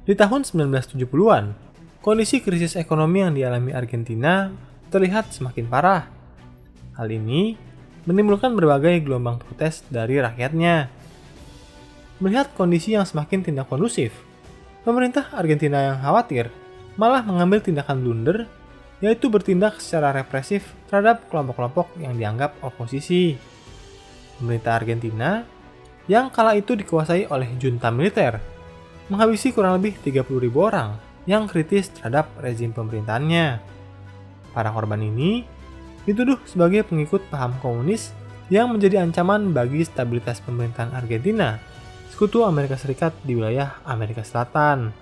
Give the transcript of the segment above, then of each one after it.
Di tahun 1970-an, kondisi krisis ekonomi yang dialami Argentina terlihat semakin parah. Hal ini menimbulkan berbagai gelombang protes dari rakyatnya. Melihat kondisi yang semakin tidak kondusif, pemerintah Argentina yang khawatir malah mengambil tindakan blunder, yaitu bertindak secara represif terhadap kelompok-kelompok yang dianggap oposisi. Pemerintah Argentina yang kala itu dikuasai oleh junta militer menghabisi kurang lebih 30.000 orang yang kritis terhadap rezim pemerintahannya. Para korban ini dituduh sebagai pengikut paham komunis yang menjadi ancaman bagi stabilitas pemerintahan Argentina, sekutu Amerika Serikat di wilayah Amerika Selatan.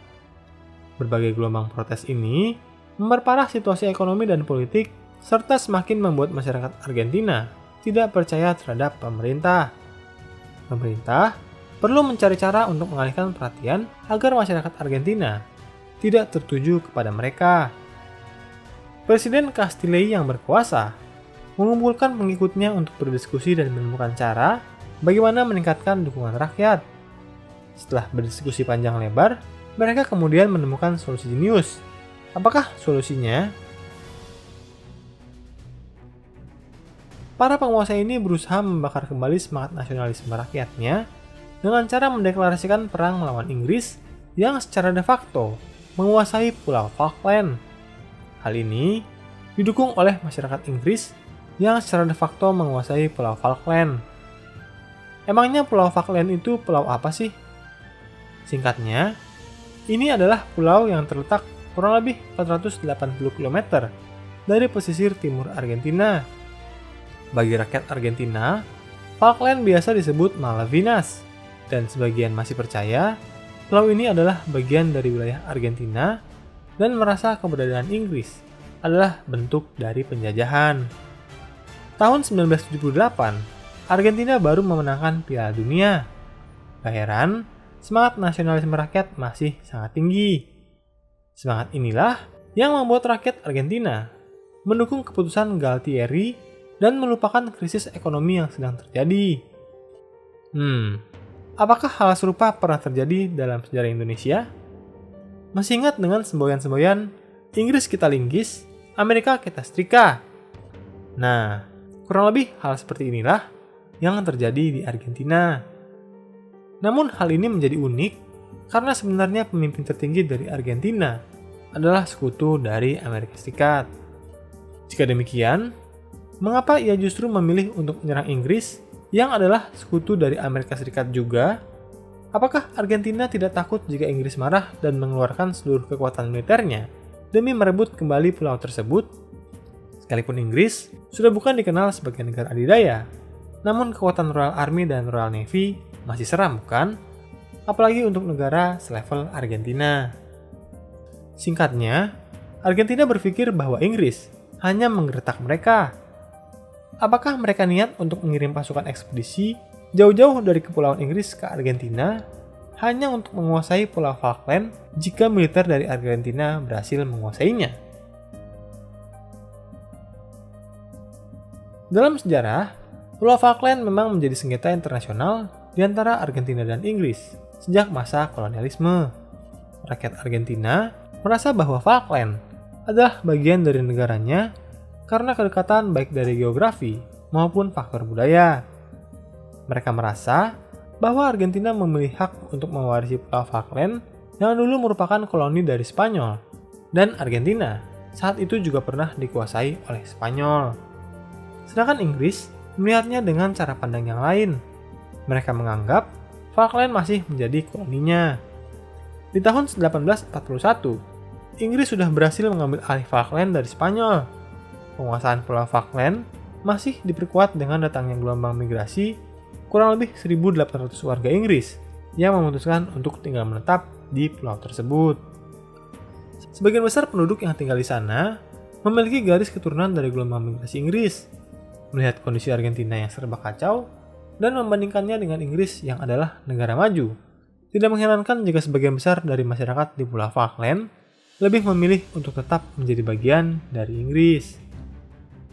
Berbagai gelombang protes ini memperparah situasi ekonomi dan politik, serta semakin membuat masyarakat Argentina tidak percaya terhadap pemerintah. Pemerintah perlu mencari cara untuk mengalihkan perhatian agar masyarakat Argentina tidak tertuju kepada mereka. Presiden Castilei yang berkuasa mengumpulkan pengikutnya untuk berdiskusi dan menemukan cara bagaimana meningkatkan dukungan rakyat. Setelah berdiskusi panjang lebar, mereka kemudian menemukan solusi jenius. Apakah solusinya? Para penguasa ini berusaha membakar kembali semangat nasionalisme rakyatnya dengan cara mendeklarasikan perang melawan Inggris yang secara de facto menguasai Pulau Falkland. Hal ini didukung oleh masyarakat Inggris yang secara de facto menguasai Pulau Falkland. Emangnya Pulau Falkland itu pulau apa sih? Singkatnya, ini adalah pulau yang terletak kurang lebih 480 km dari pesisir timur Argentina. Bagi rakyat Argentina, Falkland biasa disebut Malvinas, dan sebagian masih percaya pulau ini adalah bagian dari wilayah Argentina dan merasa keberadaan Inggris adalah bentuk dari penjajahan. Tahun 1978, Argentina baru memenangkan Piala Dunia. Gak heran, semangat nasionalisme rakyat masih sangat tinggi. Semangat inilah yang membuat rakyat Argentina mendukung keputusan Galtieri dan melupakan krisis ekonomi yang sedang terjadi. Apakah hal serupa pernah terjadi dalam sejarah Indonesia? Masih ingat dengan semboyan-semboyan Inggris kita linggis, Amerika kita setrika? Nah, kurang lebih hal seperti inilah yang terjadi di Argentina. Namun hal ini menjadi unik karena sebenarnya pemimpin tertinggi dari Argentina adalah sekutu dari Amerika Serikat. Jika demikian, mengapa ia justru memilih untuk menyerang Inggris yang adalah sekutu dari Amerika Serikat juga? Apakah Argentina tidak takut jika Inggris marah dan mengeluarkan seluruh kekuatan militernya demi merebut kembali pulau tersebut? Sekalipun Inggris sudah bukan dikenal sebagai negara adidaya, namun kekuatan Royal Army dan Royal Navy masih seram, bukan? Apalagi untuk negara selevel Argentina. Singkatnya, Argentina berpikir bahwa Inggris hanya menggertak mereka. Apakah mereka niat untuk mengirim pasukan ekspedisi jauh-jauh dari kepulauan Inggris ke Argentina hanya untuk menguasai Pulau Falkland jika militer dari Argentina berhasil menguasainya? Dalam sejarah, Pulau Falkland memang menjadi sengketa internasional di antara Argentina dan Inggris sejak masa kolonialisme. Rakyat Argentina merasa bahwa Falkland adalah bagian dari negaranya karena kedekatan baik dari geografi maupun faktor budaya. Mereka merasa bahwa Argentina memiliki hak untuk mewarisi Pulau Falkland yang dulu merupakan koloni dari Spanyol, dan Argentina saat itu juga pernah dikuasai oleh Spanyol. Sedangkan Inggris melihatnya dengan cara pandang yang lain. Mereka menganggap Falkland masih menjadi koloninya. Di tahun 1841, Inggris sudah berhasil mengambil alih Falkland dari Spanyol. Penguasaan Pulau Falkland masih diperkuat dengan datangnya gelombang migrasi kurang lebih 1.800 warga Inggris yang memutuskan untuk tinggal menetap di pulau tersebut. Sebagian besar penduduk yang tinggal di sana memiliki garis keturunan dari gelombang migrasi Inggris. Melihat kondisi Argentina yang serba kacau dan membandingkannya dengan Inggris yang adalah negara maju, tidak mengherankan jika sebagian besar dari masyarakat di Pulau Falkland lebih memilih untuk tetap menjadi bagian dari Inggris.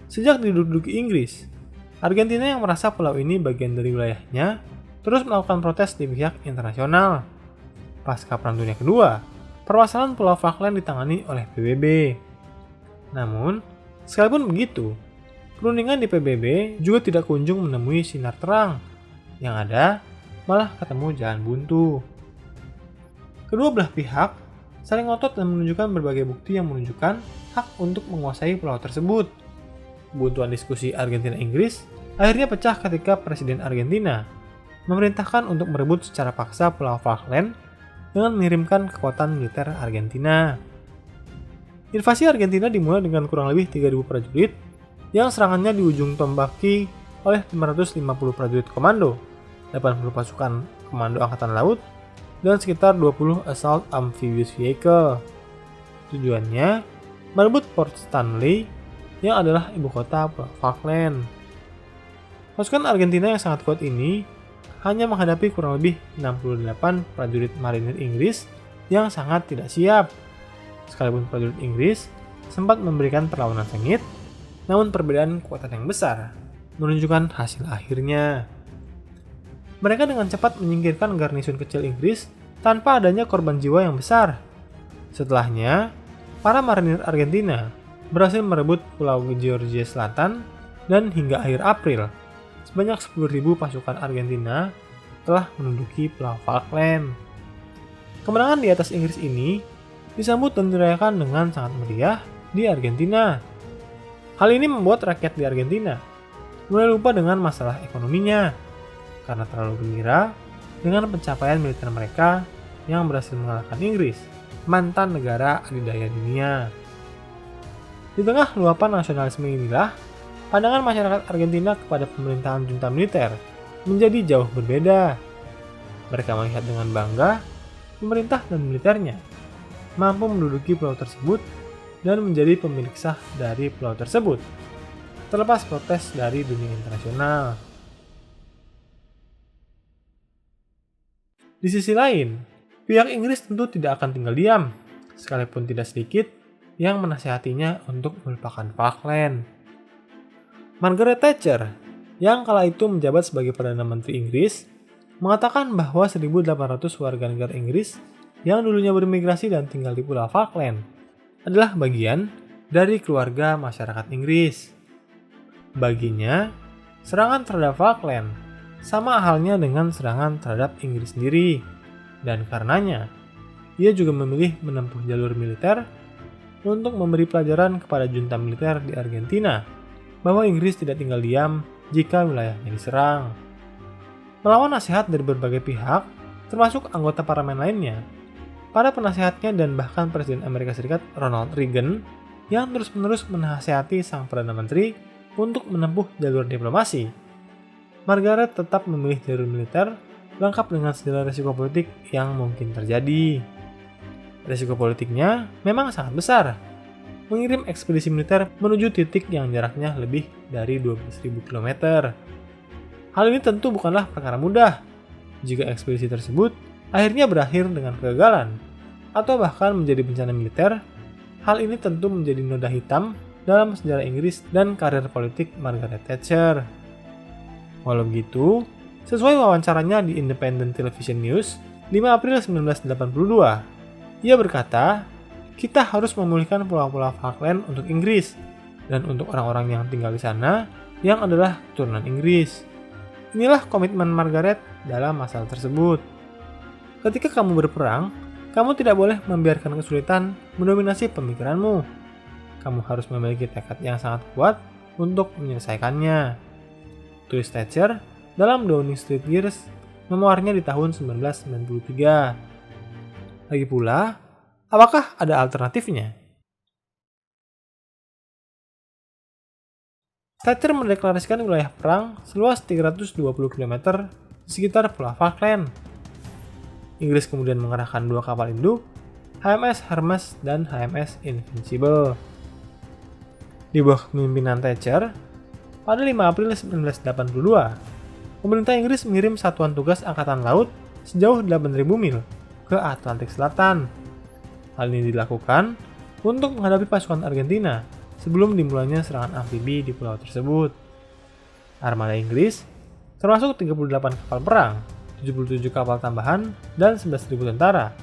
Sejak diduduki Inggris, Argentina yang merasa pulau ini bagian dari wilayahnya terus melakukan protes di pihak internasional. Pasca Perang Dunia Kedua, permasalahan Pulau Falkland ditangani oleh PBB. Namun, sekalipun begitu, perundingan di PBB juga tidak kunjung menemui sinar terang. Yang ada, malah ketemu jalan buntu. Kedua belah pihak saling ngotot dan menunjukkan berbagai bukti yang menunjukkan hak untuk menguasai pulau tersebut. Kebuntuan diskusi Argentina-Inggris akhirnya pecah ketika Presiden Argentina memerintahkan untuk merebut secara paksa Pulau Falkland dengan mengirimkan kekuatan militer Argentina. Invasi Argentina dimulai dengan kurang lebih 3.000 prajurit yang serangannya di ujung tombaki oleh 550 prajurit komando, 80 pasukan komando angkatan laut, dan sekitar 20 assault amphibious vehicle. Tujuannya merebut Port Stanley yang adalah ibu kota Pulau Falkland. Pasukan Argentina yang sangat kuat ini hanya menghadapi kurang lebih 68 prajurit marinir Inggris yang sangat tidak siap. Sekalipun prajurit Inggris sempat memberikan perlawanan sengit, namun perbedaan kekuatan yang besar menunjukkan hasil akhirnya. Mereka dengan cepat menyingkirkan garnison kecil Inggris tanpa adanya korban jiwa yang besar. Setelahnya, para marinir Argentina berhasil merebut Pulau Georgia Selatan dan hingga akhir April, sebanyak 10.000 pasukan Argentina telah menduduki Pulau Falkland. Kemenangan di atas Inggris ini disambut dan dirayakan dengan sangat meriah di Argentina. Hal ini membuat rakyat di Argentina mulai lupa dengan masalah ekonominya karena terlalu gembira dengan pencapaian militer mereka yang berhasil mengalahkan Inggris, mantan negara adidaya dunia. Di tengah luapan nasionalisme inilah, pandangan masyarakat Argentina kepada pemerintahan junta militer menjadi jauh berbeda. Mereka melihat dengan bangga pemerintah dan militernya mampu menduduki pulau tersebut dan menjadi pemilik sah dari pulau tersebut, terlepas protes dari dunia internasional. Di sisi lain, pihak Inggris tentu tidak akan tinggal diam, sekalipun tidak sedikit yang menasihatinya untuk melupakan Falkland. Margaret Thatcher, yang kala itu menjabat sebagai Perdana Menteri Inggris, mengatakan bahwa 1.800 warga negara Inggris yang dulunya bermigrasi dan tinggal di Pulau Falkland adalah bagian dari keluarga masyarakat Inggris. Baginya, serangan terhadap Falkland sama halnya dengan serangan terhadap Inggris sendiri, dan karenanya ia juga memilih menempuh jalur militer untuk memberi pelajaran kepada junta militer di Argentina bahwa Inggris tidak tinggal diam jika wilayahnya diserang. Melawan nasihat dari berbagai pihak, termasuk anggota parlemen lainnya, para penasihatnya dan bahkan Presiden Amerika Serikat Ronald Reagan yang terus-menerus menasihati sang Perdana Menteri untuk menempuh jalur diplomasi, Margaret tetap memilih jalur militer lengkap dengan segala risiko politik yang mungkin terjadi. Risiko politiknya memang sangat besar, mengirim ekspedisi militer menuju titik yang jaraknya lebih dari 12.000 km. Hal ini tentu bukanlah perkara mudah. Jika ekspedisi tersebut akhirnya berakhir dengan kegagalan, atau bahkan menjadi bencana militer, hal ini tentu menjadi noda hitam dalam sejarah Inggris dan karir politik Margaret Thatcher. Walau begitu, sesuai wawancaranya di Independent Television News 5 April 1982, ia berkata, "Kita harus memulihkan pulau-pulau Falkland untuk Inggris dan untuk orang-orang yang tinggal di sana yang adalah keturunan Inggris." Inilah komitmen Margaret dalam masalah tersebut. Ketika kamu berperang, kamu tidak boleh membiarkan kesulitan mendominasi pemikiranmu. Kamu harus memiliki tekad yang sangat kuat untuk menyelesaikannya, tulis Thatcher dalam Downing Street Years, memoarnya di tahun 1993. Lagi pula, apakah ada alternatifnya? Thatcher mendeklarasikan wilayah perang seluas 320 km di sekitar Pulau Falkland. Inggris kemudian mengerahkan 2 kapal induk, HMS Hermes dan HMS Invincible. Di bawah kepemimpinan Thatcher, pada 5 April 1982, pemerintah Inggris mengirim satuan tugas angkatan laut sejauh 8.000 mil ke Atlantik Selatan. Hal ini dilakukan untuk menghadapi pasukan Argentina sebelum dimulainya serangan amfibi di pulau tersebut. Armada Inggris, termasuk 38 kapal perang, 77 kapal tambahan, dan 11.000 tentara,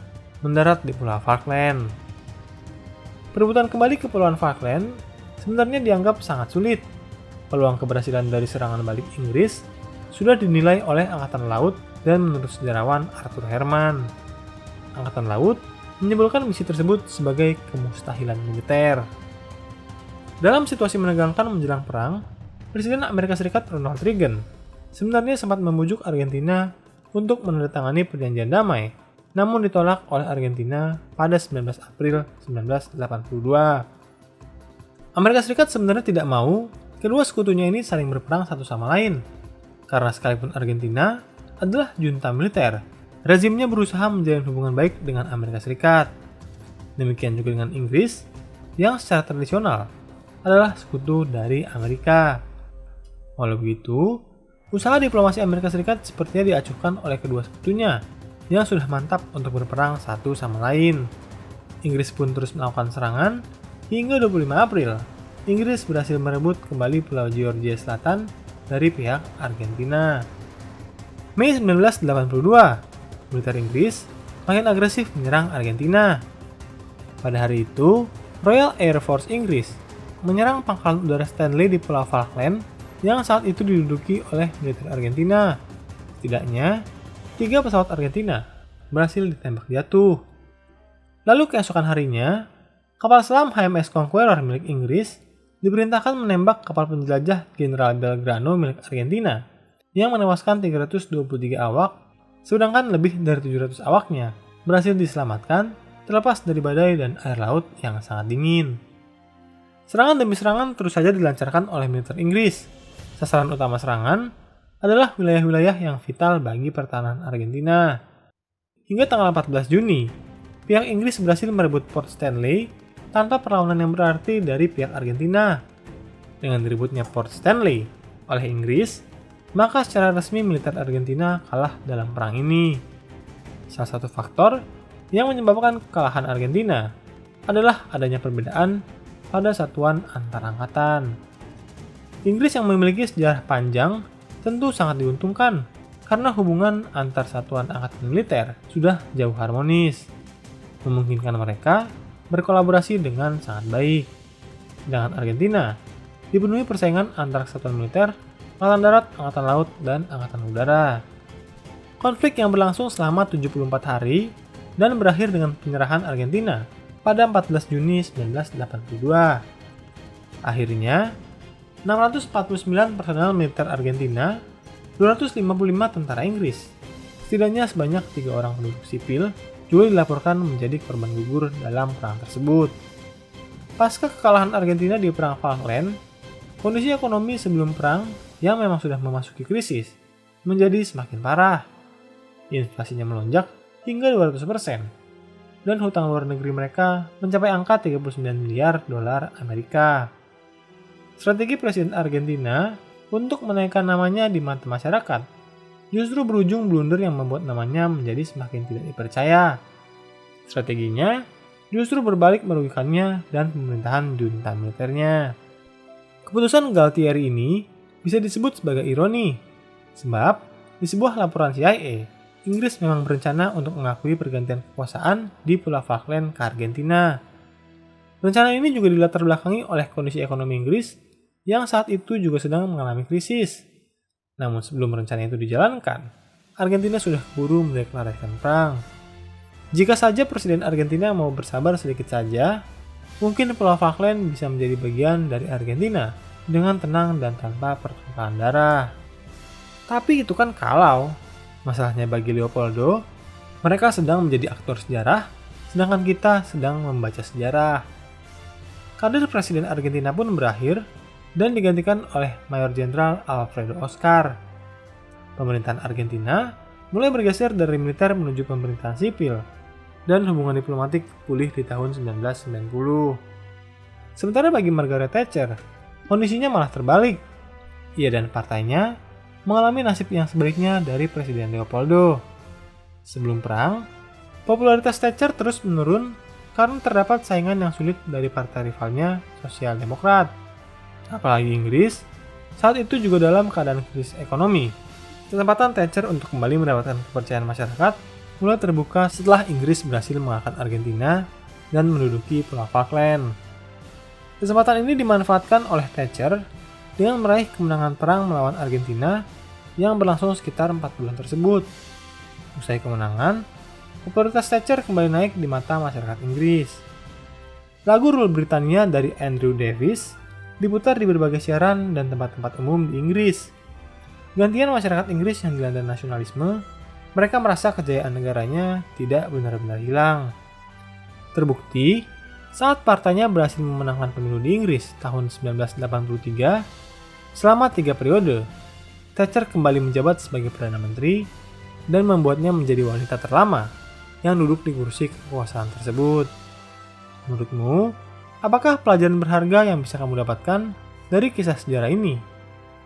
mendarat di Pulau Falkland. Perebutan kembali Kepulauan Falkland sebenarnya dianggap sangat sulit. Peluang keberhasilan dari serangan balik Inggris sudah dinilai oleh Angkatan Laut dan menurut sejarawan Arthur Herman, Angkatan Laut menyebutkan misi tersebut sebagai kemustahilan militer. Dalam situasi menegangkan menjelang perang, Presiden Amerika Serikat Ronald Reagan sebenarnya sempat membujuk Argentina untuk menandatangani perjanjian damai, namun ditolak oleh Argentina pada 19 April 1982. Amerika Serikat sebenarnya tidak mau kedua sekutunya ini saling berperang satu sama lain, karena sekalipun Argentina adalah junta militer, rezimnya berusaha menjalin hubungan baik dengan Amerika Serikat. Demikian juga dengan Inggris, yang secara tradisional adalah sekutu dari Amerika. Walau begitu, usaha diplomasi Amerika Serikat sepertinya diacuhkan oleh kedua sekutunya yang sudah mantap untuk berperang satu sama lain. Inggris pun terus melakukan serangan hingga 25 April. Inggris berhasil merebut kembali Pulau Georgia Selatan dari pihak Argentina. Mei 1982, militer Inggris makin agresif menyerang Argentina. Pada hari itu, Royal Air Force Inggris menyerang pangkalan udara Stanley di Pulau Falkland yang saat itu diduduki oleh militer Argentina. Setidaknya, 3 pesawat Argentina berhasil ditembak jatuh. Lalu keesokan harinya, kapal selam HMS Conqueror milik Inggris diperintahkan menembak kapal penjelajah General Belgrano milik Argentina yang menewaskan 323 awak, sedangkan lebih dari 700 awaknya berhasil diselamatkan terlepas dari badai dan air laut yang sangat dingin. Serangan demi serangan terus saja dilancarkan oleh militer Inggris. Sasaran utama serangan adalah wilayah-wilayah yang vital bagi pertahanan Argentina. Hingga tanggal 14 Juni, pihak Inggris berhasil merebut Port Stanley tanpa perlawanan yang berarti dari pihak Argentina. Dengan direbutnya Port Stanley oleh Inggris, maka secara resmi militer Argentina kalah dalam perang ini. Salah satu faktor yang menyebabkan kekalahan Argentina adalah adanya perbedaan pada satuan antar angkatan. Inggris yang memiliki sejarah panjang tentu sangat diuntungkan karena hubungan antar satuan angkatan militer sudah jauh harmonis, memungkinkan mereka berkolaborasi dengan sangat baik. Sedangkan Argentina dipenuhi persaingan antar satuan militer, angkatan darat, angkatan laut, dan angkatan udara. Konflik yang berlangsung selama 74 hari dan berakhir dengan penyerahan Argentina pada 14 Juni 1982. Akhirnya, 649 personel militer Argentina, 255 tentara Inggris, setidaknya sebanyak 3 orang penduduk sipil juga dilaporkan menjadi korban gugur dalam perang tersebut. Pasca kekalahan Argentina di Perang Falkland, kondisi ekonomi sebelum perang yang memang sudah memasuki krisis menjadi semakin parah. Inflasinya melonjak hingga 200%. Dan hutang luar negeri mereka mencapai angka 39 miliar dolar Amerika. Strategi Presiden Argentina untuk menaikkan namanya di mata masyarakat justru berujung blunder yang membuat namanya menjadi semakin tidak dipercaya. Strateginya justru berbalik merugikannya dan pemerintahan junta militernya. Keputusan Galtieri ini bisa disebut sebagai ironi, sebab di sebuah laporan CIA, Inggris memang berencana untuk mengakui pergantian kekuasaan di Pulau Falkland ke Argentina. Rencana ini juga dilatar belakangi oleh kondisi ekonomi Inggris yang saat itu juga sedang mengalami krisis. Namun sebelum rencana itu dijalankan, Argentina sudah keburu mendeklarasikan perang. Jika saja Presiden Argentina mau bersabar sedikit saja, mungkin Pulau Falkland bisa menjadi bagian dari Argentina dengan tenang dan tanpa pertumpahan darah. Tapi itu kan kalau. Masalahnya bagi Leopoldo, mereka sedang menjadi aktor sejarah, sedangkan kita sedang membaca sejarah. Karir Presiden Argentina pun berakhir dan digantikan oleh Mayor Jenderal Alfredo Oscar. Pemerintahan Argentina mulai bergeser dari militer menuju pemerintahan sipil, dan hubungan diplomatik pulih di tahun 1990. Sementara bagi Margaret Thatcher, kondisinya malah terbalik. Ia dan partainya mengalami nasib yang sebaliknya dari Presiden Leopoldo. Sebelum perang, popularitas Thatcher terus menurun karena terdapat saingan yang sulit dari partai rivalnya, Sosial Demokrat. Apalagi Inggris, saat itu juga dalam keadaan krisis ekonomi. Kesempatan Thatcher untuk kembali mendapatkan kepercayaan masyarakat mulai terbuka setelah Inggris berhasil mengalahkan Argentina dan menduduki Pulau Falkland. Kesempatan ini dimanfaatkan oleh Thatcher dengan meraih kemenangan perang melawan Argentina yang berlangsung sekitar 4 bulan tersebut. Usai kemenangan, popularitas Thatcher kembali naik di mata masyarakat Inggris. Lagu Rule Britannia dari Andrew Davies diputar di berbagai siaran dan tempat-tempat umum di Inggris. Gantian masyarakat Inggris yang dilanda nasionalisme, mereka merasa kejayaan negaranya tidak benar-benar hilang. Terbukti, saat partainya berhasil memenangkan pemilu di Inggris tahun 1983, selama 3 periode, Thatcher kembali menjabat sebagai Perdana Menteri dan membuatnya menjadi wanita terlama yang duduk di kursi kekuasaan tersebut. Menurutmu, apakah pelajaran berharga yang bisa kamu dapatkan dari kisah sejarah ini?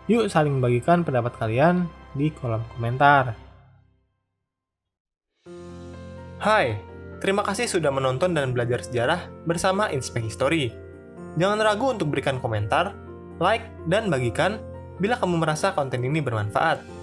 Yuk saling membagikan pendapat kalian di kolom komentar. Hai, terima kasih sudah menonton dan belajar sejarah bersama Inspek History. Jangan ragu untuk berikan komentar, like, dan bagikan bila kamu merasa konten ini bermanfaat.